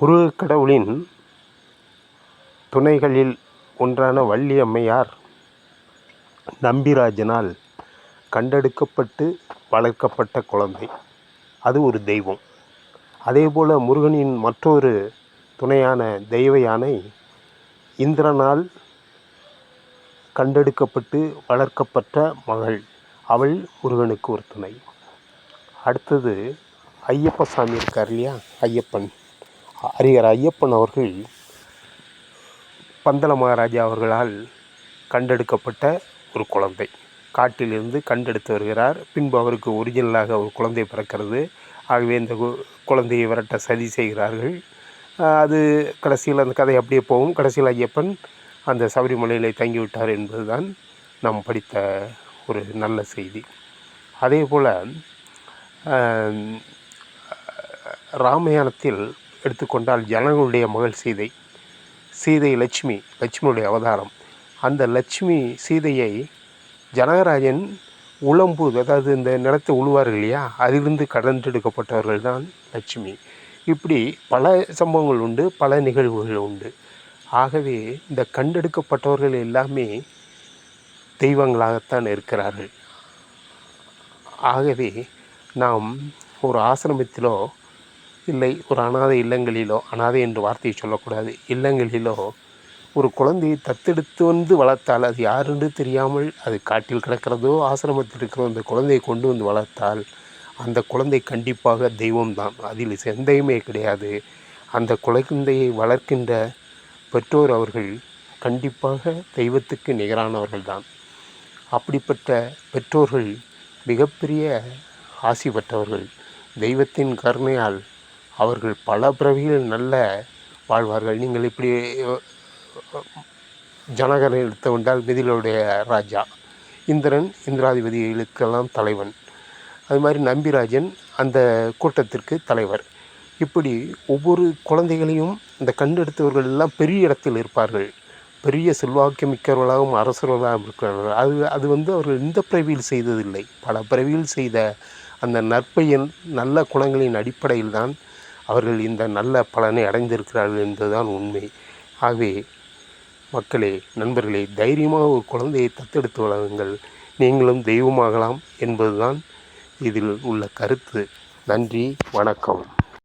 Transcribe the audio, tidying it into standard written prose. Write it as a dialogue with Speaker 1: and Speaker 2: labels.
Speaker 1: முருகக் கடவுளின் துணைகளில் ஒன்றான வள்ளி அம்மையார் நம்பிராஜனால் கண்டெடுக்கப்பட்டு வளர்க்கப்பட்ட குழந்தை. அது ஒரு தெய்வம். அதேபோல் முருகனின் மற்றொரு துணையான தெய்வ யானை இந்திரனால் கண்டெடுக்கப்பட்டு வளர்க்கப்பட்ட மகள். அவள் முருகனுக்கு ஒரு துணை. அடுத்தது ஐயப்ப சாமி இருக்கார் இல்லையா, ஐயப்பன், ஹரிஹர ஐயப்பன் அவர்கள் பந்தல மகாராஜா அவர்களால் கண்டெடுக்கப்பட்ட ஒரு குழந்தை. காட்டிலிருந்து கண்டெடுத்து வருகிறார். பின்பு அவருக்கு ஒரிஜினலாக ஒரு குழந்தை பிறக்கிறது. ஆகவே இந்த குழந்தையை விரட்ட சதி செய்கிறார்கள். அது கடைசியில் அந்த கதை அப்படியே போகும். கடைசியில் ஐயப்பன் அந்த சபரிமலையில் தங்கிவிட்டார் என்பதுதான் நாம் படித்த ஒரு நல்ல செய்தி. அதே போல் ராமாயணத்தில் எடுத்துக்கொண்டால் ஜனங்களுடைய மகள் சீதை லட்சுமியுடைய அவதாரம். அந்த லட்சுமி சீதையை ஜனகராஜன் உளம்பூது, அதாவது இந்த நிலத்தை உழுவார்கள் இல்லையா, அதிலிருந்து கடந்தெடுக்கப்பட்டவர்கள் தான் லட்சுமி. இப்படி பல சம்பவங்கள் உண்டு, பல நிகழ்வுகள் உண்டு. ஆகவே இந்த கண்டெடுக்கப்பட்டவர்கள் எல்லாமே தெய்வங்களாகத்தான் இருக்கிறார்கள். ஆகவே நாம் ஒரு ஆசிரமத்திலோ இல்லை ஒரு அனாதை இல்லங்களிலோ, அனாதை என்று வார்த்தையை சொல்லக்கூடாது, இல்லங்களிலோ ஒரு குழந்தையை தத்தெடுத்து வந்து வளர்த்தால், அது யாரென்று தெரியாமல் அது காட்டில் கிடக்கிறதோ ஆசிரமத்தில் இருக்கிற அந்த குழந்தையை கொண்டு வந்து வளர்த்தால் அந்த குழந்தை கண்டிப்பாக தெய்வம்தான். அதில் சந்தேகமே கிடையாது. அந்த குழந்தையை வளர்க்கின்ற பெற்றோர் அவர்கள் கண்டிப்பாக தெய்வத்துக்கு நிகரானவர்கள்தான். அப்படிப்பட்ட பெற்றோர்கள் மிகப்பெரிய ஆசி பெற்றவர்கள். தெய்வத்தின் கருணையால் அவர்கள் பல பிறவிகள் நல்ல வாழ்வார்கள். நீங்கள் இப்படி ஜனகனை எடுத்துக்கொண்டால் மிதிலுடைய ராஜா, இந்திரன் இந்திராதிபதிகளுக்கெல்லாம் தலைவன். அது மாதிரி நம்பிராஜன் அந்த கூட்டத்திற்கு தலைவர். இப்படி ஒவ்வொரு குழந்தைகளையும் இந்த கண்டெடுத்தவர்கள் எல்லாம் பெரிய இடத்தில் இருப்பார்கள். பெரிய செல்வாக்கு மிக்கவர்களாகவும் அரசர்களாகவும் இருக்கிறார்கள். அது அவர்கள் இந்த பிறவியில் செய்ததில்லை, பல பிறவியில் செய்த அந்த நற்பயன் நல்ல குணங்களின் அடிப்படையில் தான் அவர்கள் இந்த நல்ல பலனை அடைந்திருக்கிறார்கள் என்பதுதான் உண்மை. ஆகவே மக்களே, நண்பர்களே, தைரியமாக ஒரு குழந்தையை தத்தெடுத்து வளருங்கள். நீங்களும் தெய்வமாகலாம் என்பதுதான் இதில் உள்ள கருத்து. நன்றி, வணக்கம்.